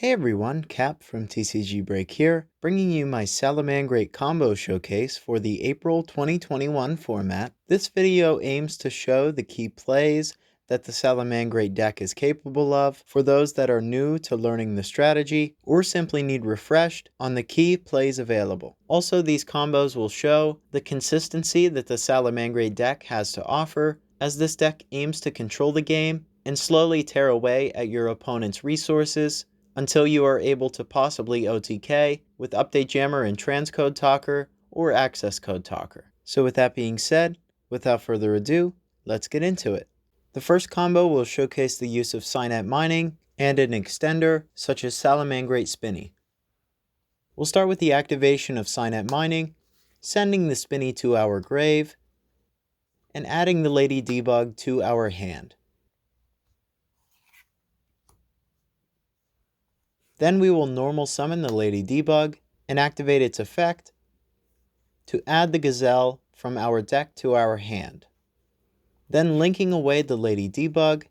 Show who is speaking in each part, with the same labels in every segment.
Speaker 1: Hey everyone, Cap from TCG Break here, bringing you my Salamangreat combo showcase for the April 2021 format. This video aims to show the key plays that the Salamangreat deck is capable of for those that are new to learning the strategy or simply need refreshed on the key plays available. Also, these combos will show the consistency that the Salamangreat deck has to offer, as this deck aims to control the game and slowly tear away at your opponent's resources until you are able to possibly OTK with Update Jammer and Transcode Talker or Access Code Talker. So with that being said, without further ado, let's get into it. The first combo will showcase the use of Cynet mining and an extender such as Salamangreat Spinny. We'll start with the activation of Cynet mining, sending the Spinny to our grave, and adding the Lady Debug to our hand. Then we will normal summon the Lady Debug and activate its effect to add the Gazelle from our deck to our hand. Then linking away the Lady Debug,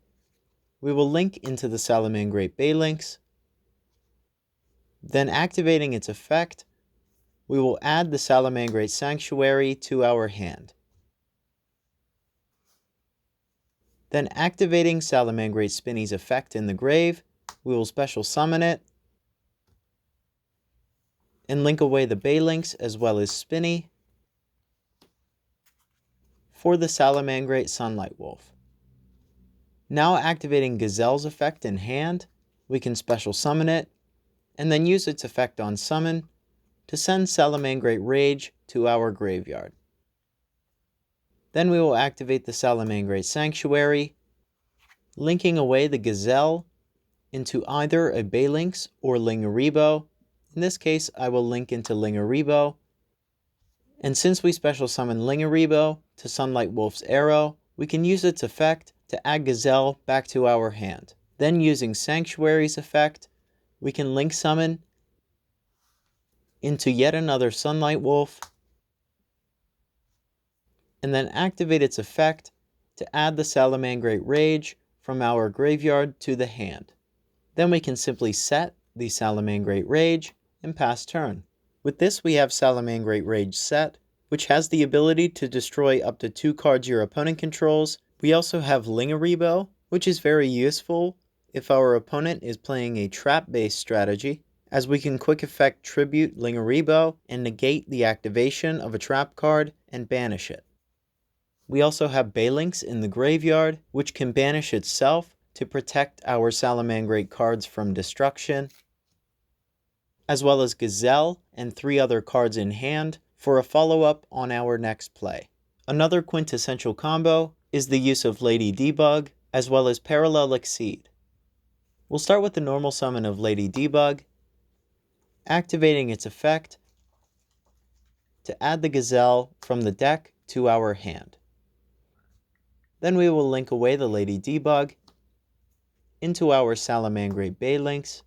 Speaker 1: we will link into the Salamangreat Baylinks. Then activating its effect, we will add the Salamangreat Sanctuary to our hand. Then activating Salamangreat Spinny's effect in the grave, we will special summon it and link away the Baylinks as well as Spinny for the Salamangreat Sunlight Wolf. Now activating Gazelle's effect in hand, we can special summon it and then use its effect on summon to send Salamangreat Rage to our graveyard. Then we will activate the Salamangreat Sanctuary, linking away the Gazelle into either a Baylinks or Lingaribo. In this case, I will link into Lingaribo. And since we special summon Lingaribo to Sunlight Wolf's Arrow, we can use its effect to add Gazelle back to our hand. Then using Sanctuary's effect, we can link summon into yet another Sunlight Wolf, and then activate its effect to add the Salamangreat Rage from our graveyard to the hand. Then we can simply set the Salamangreat Rage and pass turn. With this, we have Salamangreat Rage set, which has the ability to destroy up to 2 cards your opponent controls. We also have Lingaribo, which is very useful if our opponent is playing a trap-based strategy, as we can quick effect tribute Lingaribo and negate the activation of a trap card and banish it. We also have Baylinks in the graveyard, which can banish itself to protect our Salamangreat cards from destruction, as well as Gazelle and 3 other cards in hand for a follow-up on our next play. Another quintessential combo is the use of Lady Debug as well as Parallel Exceed. We'll start with the normal summon of Lady Debug, activating its effect to add the Gazelle from the deck to our hand. Then we will link away the Lady Debug into our Salamangreat Baylinks,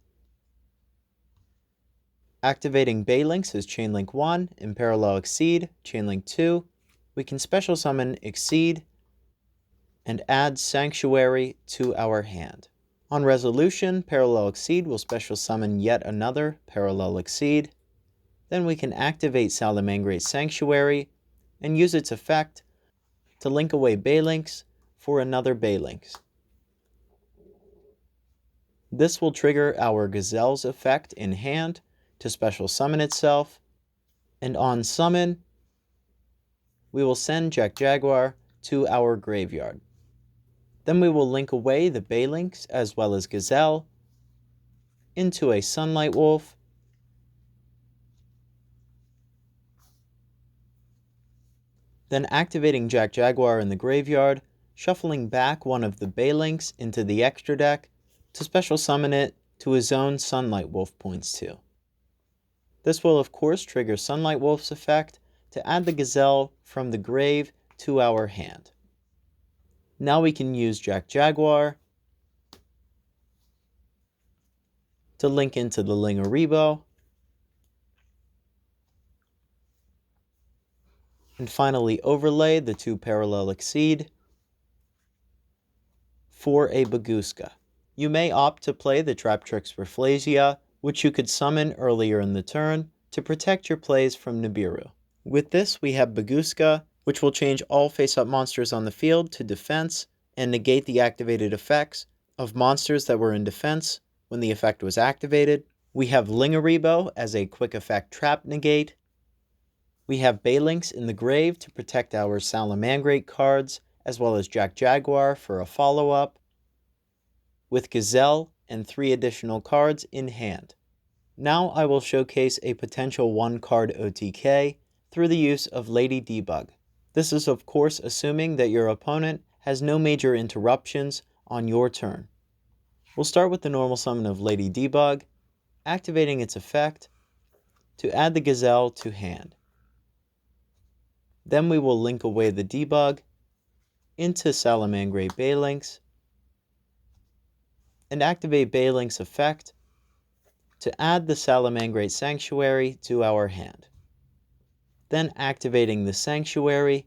Speaker 1: activating Baylinks as Chainlink 1 and Parallel Exceed, Chainlink 2. We can special summon Exceed and add Sanctuary to our hand. On resolution, Parallel Exceed will special summon yet another Parallel Exceed. Then we can activate Salamangreat Sanctuary and use its effect to link away Baylinks for another Baylinks. This will trigger our Gazelle's effect in hand to special summon itself, and on summon, we will send Jack Jaguar to our graveyard. Then we will link away the Baylinks as well as Gazelle into a Sunlight Wolf, then activating Jack Jaguar in the graveyard, shuffling back one of the Baylinks into the extra deck to special summon it to his own Sunlight Wolf points 2. This will of course trigger Sunlight Wolf's effect to add the Gazelle from the grave to our hand. Now we can use Jack Jaguar to link into the Lingaribo, and finally overlay the 2 Parallel Exceed for a Baguska. You may opt to play the Traptrix Rafflesia, which you could summon earlier in the turn to protect your plays from Nibiru. With this, we have Baguska, which will change all face-up monsters on the field to defense and negate the activated effects of monsters that were in defense when the effect was activated. We have Lingaribo as a quick effect trap negate. We have Balinx in the grave to protect our Salamangreat cards, as well as Jack Jaguar for a follow-up, with Gazelle and 3 additional cards in hand. Now I will showcase a potential 1-card OTK through the use of Lady Debug. This is of course assuming that your opponent has no major interruptions on your turn. We'll start with the normal summon of Lady Debug, activating its effect to add the Gazelle to hand. Then we will link away the Debug into Salamangreat Balinx and activate Balinx effect to add the Salamangreat Sanctuary to our hand. Then activating the Sanctuary,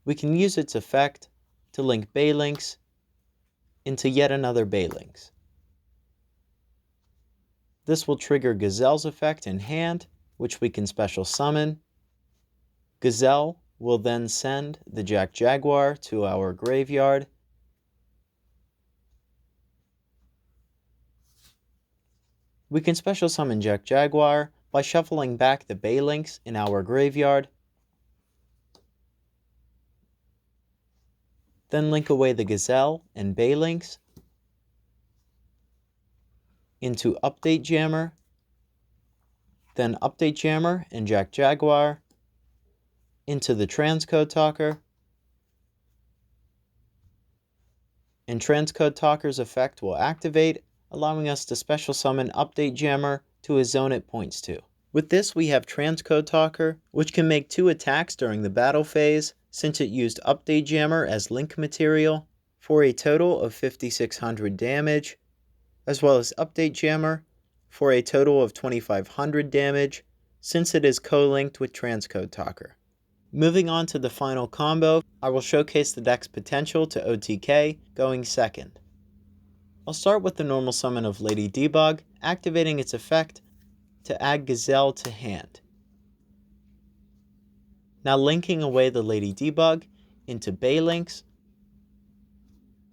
Speaker 1: we can use its effect to link Balinx into yet another Balinx. This will trigger Gazelle's effect in hand, which we can special summon. Gazelle will then send the Jack Jaguar to our graveyard. We can special summon Jack Jaguar by shuffling back the Balinx in our graveyard. Then link away the Gazelle and Balinx into Update Jammer, then Update Jammer and Jack Jaguar into the Transcode Talker, and Transcode Talker's effect will activate, allowing us to special summon Update Jammer to a zone it points to. With this we have Transcode Talker, which can make 2 attacks during the battle phase, since it used Update Jammer as link material, for a total of 5,600 damage, as well as Update Jammer for a total of 2,500 damage, since it is co-linked with Transcode Talker. Moving on to the final combo, I will showcase the deck's potential to OTK, going second. I'll start with the normal summon of Lady Debug, activating its effect to add Gazelle to hand. Now linking away the Lady Debug into Balinx,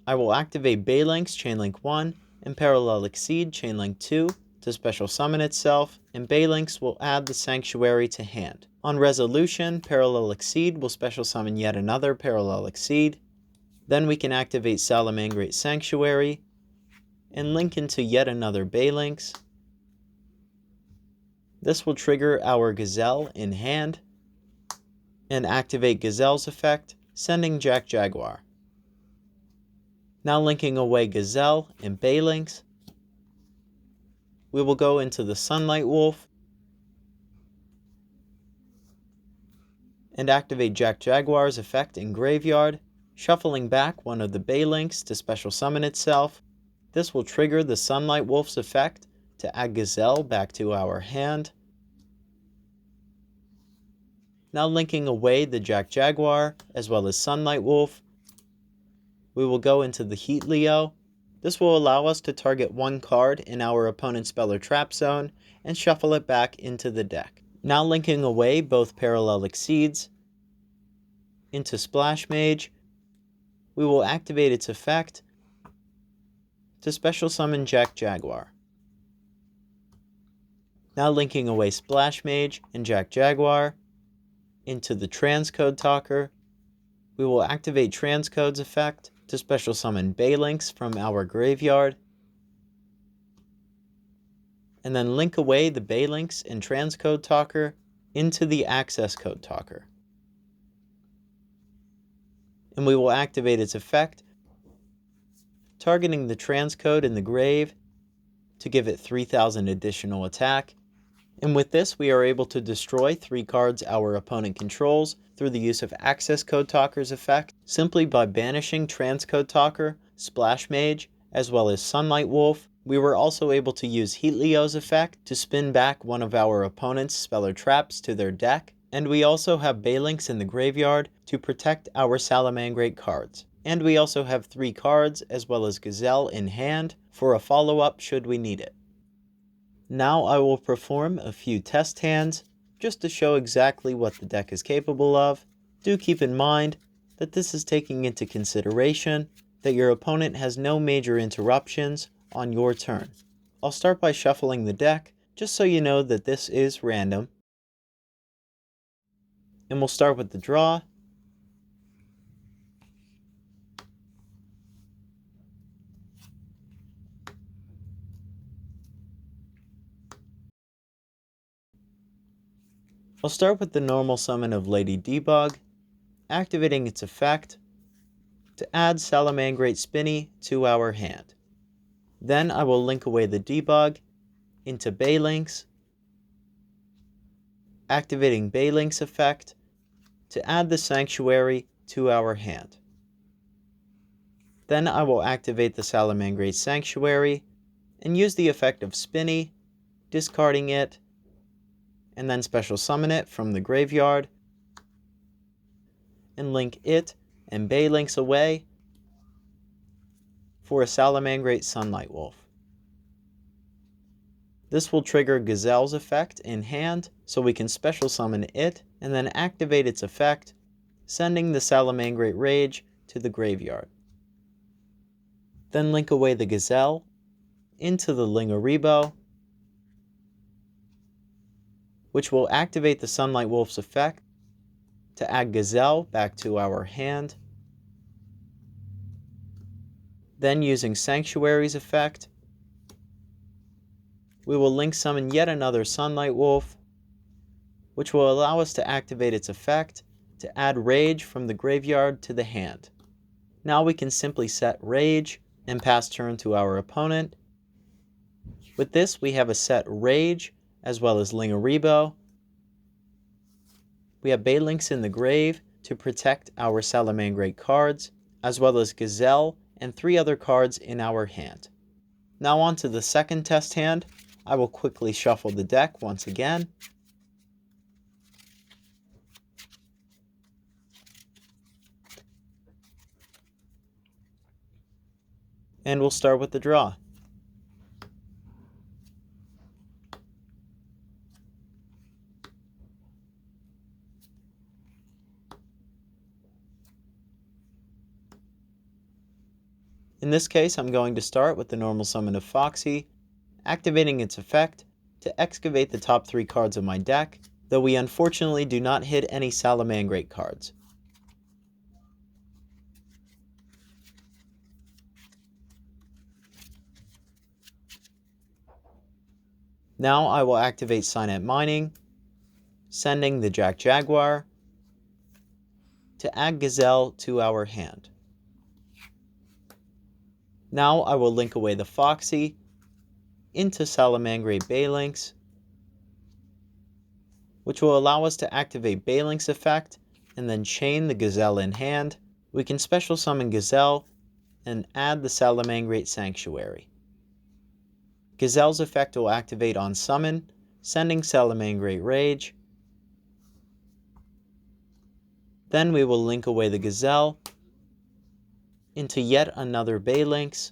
Speaker 1: I will activate Balinx Chainlink 1 and Parallel Exceed Chainlink 2 to special summon itself, and Balinx will add the Sanctuary to hand. On resolution, Parallel Exceed will special summon yet another Parallel Exceed. Then we can activate Salamangreat Sanctuary and link into yet another Balinx. This will trigger our Gazelle in hand and activate Gazelle's effect, sending Jack Jaguar. Now linking away Gazelle and Balinx, we will go into the Sunlight Wolf and activate Jack Jaguar's effect in graveyard, shuffling back one of the Balinx to special summon itself. This will trigger the Sunlight Wolf's effect to add Gazelle back to our hand. Now linking away the Jack Jaguar as well as Sunlight Wolf, we will go into the Heat Leo. This will allow us to target 1 card in our opponent's spell or trap zone and shuffle it back into the deck. Now linking away both Parallel Exceeds into Splash Mage, we will activate its effect to special summon Jack Jaguar. Now linking away Splash Mage and Jack Jaguar into the Transcode Talker, we will activate Transcode's effect to special summon Balinx from our graveyard, and then link away the Balinx and Transcode Talker into the Access Code Talker. And we will activate its effect, targeting the Transcode in the grave to give it 3,000 additional attack. And with this, we are able to destroy 3 cards our opponent controls through the use of Access Code Talker's effect, simply by banishing Transcode Talker, Splash Mage, as well as Sunlight Wolf. We were also able to use Heat Leo's effect to spin back one of our opponent's spell or traps to their deck, and we also have Balinx in the graveyard to protect our Salamangreat cards. And we also have 3 cards as well as Gazelle in hand for a follow-up should we need it. Now I will perform a few test hands just to show exactly what the deck is capable of. Do keep in mind that this is taking into consideration that your opponent has no major interruptions on your turn. I'll start by shuffling the deck just so you know that this is random. And we'll start with the draw. I'll start with the normal summon of Lady Debug, activating its effect to add Salamangreat Spinny to our hand. Then I will link away the Debug into Baylinks, activating Baylinks effect to add the Sanctuary to our hand. Then I will activate the Salamangreat Sanctuary and use the effect of Spinny, discarding it, and then special summon it from the graveyard, and link it and Baylinks away for a Salamangreat Sunlight Wolf. This will trigger Gazelle's effect in hand, so we can special summon it and then activate its effect, sending the Salamangreat Rage to the graveyard. Then link away the Gazelle into the Lingaribo, which will activate the Sunlight Wolf's effect to add Gazelle back to our hand. Then using Sanctuary's effect, we will link summon yet another Sunlight Wolf, which will allow us to activate its effect to add Rage from the graveyard to the hand. Now we can simply set Rage and pass turn to our opponent. With this we have a set Rage as well as Lingaribo. We have Baylinks in the grave to protect our Salamangreat cards, as well as Gazelle and 3 other cards in our hand. Now on to the second test hand. I will quickly shuffle the deck once again. And we'll start with the draw. In this case, I'm going to start with the normal summon of Foxy, activating its effect to excavate the top 3 cards of my deck, though we unfortunately do not hit any Salamangreat cards. Now I will activate Cynet Mining, sending the Jack Jaguar to add Gazelle to our hand. Now I will link away the Foxy into Salamangreat Baylinks, which will allow us to activate Baylinks effect and then chain the Gazelle in hand. We can special summon Gazelle and add the Salamangreat Sanctuary. Gazelle's effect will activate on summon, sending Salamangreat Rage. Then we will link away the Gazelle into yet another Baylinks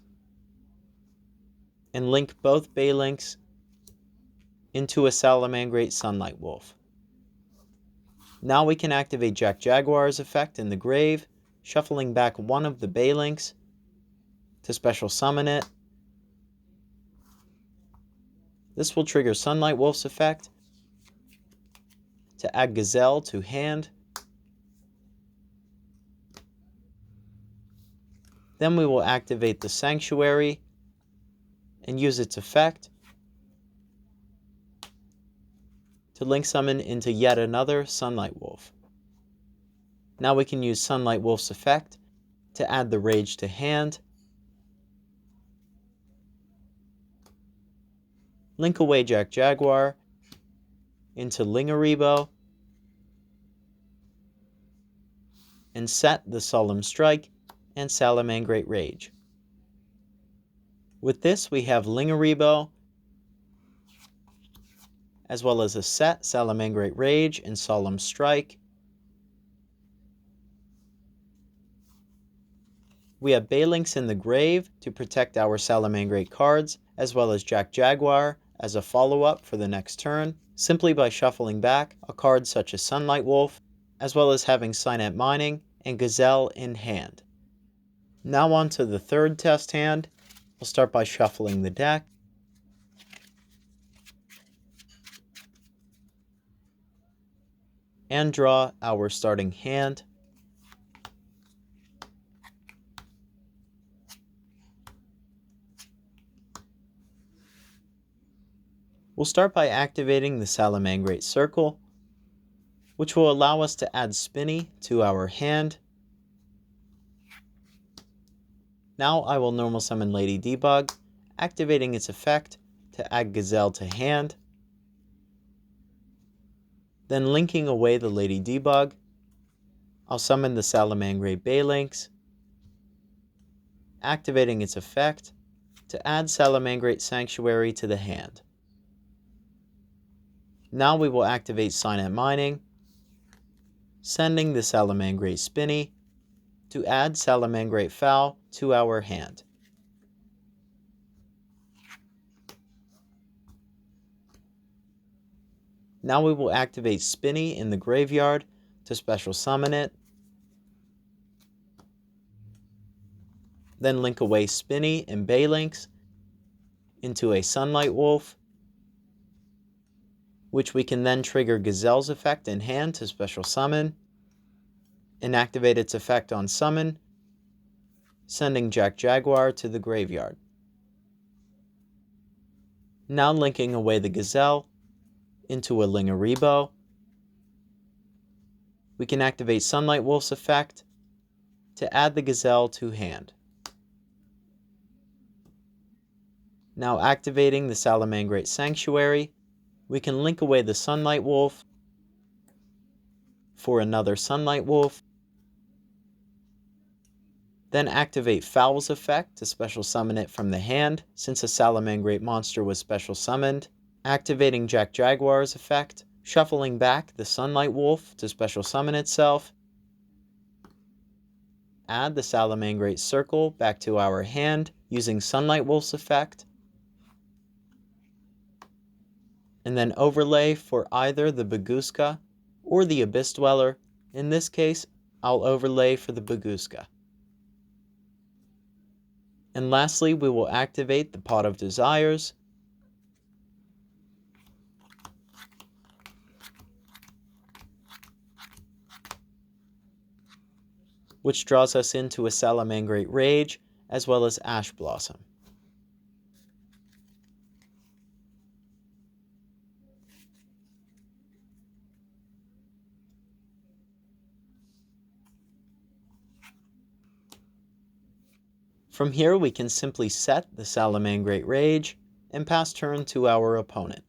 Speaker 1: and link both Baylinks into a Salamangreat Sunlight Wolf. Now we can activate Jack Jaguar's effect in the grave, shuffling back one of the Baylinks to special summon it. This will trigger Sunlight Wolf's effect to add Gazelle to hand. Then we will activate the Sanctuary and use its effect to link summon into yet another Sunlight Wolf. Now we can use Sunlight Wolf's effect to add the Rage to hand. Link away Jack Jaguar into Lingaribo and set the Solemn Strike and Salamangreat Rage. With this we have Lingaribo as well as a set Salamangreat Rage and Solemn Strike. We have Balinks in the grave to protect our Salamangreat cards, as well as Jack Jaguar as a follow-up for the next turn, simply by shuffling back a card such as Sunlight Wolf, as well as having Cynet Mining and Gazelle in hand. Now on to the third test hand. We'll start by shuffling the deck. And draw our starting hand. We'll start by activating the Salamangreat Circle, which will allow us to add Spinny to our hand. Now I will normal summon Lady Debug, activating its effect to add Gazelle to hand. Then linking away the Lady Debug, I'll summon the Salamangreat Balinks, activating its effect to add Salamangreat Sanctuary to the hand. Now we will activate Cynet Mining, sending the Salamangreat Spinny to add Salamangreat Fowl to our hand. Now we will activate Spinny in the graveyard to special summon it, then link away Spinny and Balinks into a Sunlight Wolf, which we can then trigger Gazelle's effect in hand to special summon, and activate its effect on summon, sending Jack Jaguar to the graveyard. Now linking away the Gazelle into a Lingaribo, we can activate Sunlight Wolf's effect to add the Gazelle to hand. Now activating the Salamangreat Sanctuary, we can link away the Sunlight Wolf for another Sunlight Wolf, then activate Fowl's effect to special summon it from the hand since a Salamangreat monster was special summoned, activating Jack Jaguar's effect, shuffling back the Sunlight Wolf to special summon itself, add the Salamangreat Circle back to our hand using Sunlight Wolf's effect, and then overlay for either the Baguska or the Abyss Dweller. In this case, I'll overlay for the Baguska. And lastly, we will activate the Pot of Desires, which draws us into a Salamangreat Rage as well as Ash Blossom. From here we can simply set the Salamangreat Rage and pass turn to our opponent.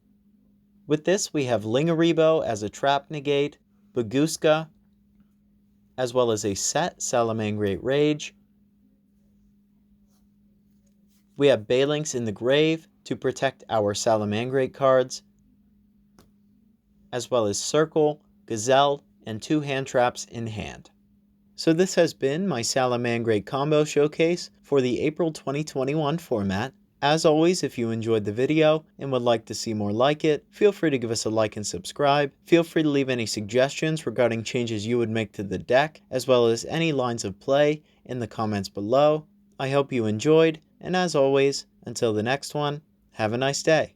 Speaker 1: With this we have Lingaribo as a trap negate, Baguska, as well as a set Salamangreat Rage. We have Balinks in the grave to protect our Salamangreat cards, as well as Circle, Gazelle, and 2 hand traps in hand. So this has been my Salamangreat combo showcase for the April 2021 format. As always, if you enjoyed the video and would like to see more like it, feel free to give us a like and subscribe. Feel free to leave any suggestions regarding changes you would make to the deck, as well as any lines of play in the comments below. I hope you enjoyed, and as always, until the next one, have a nice day.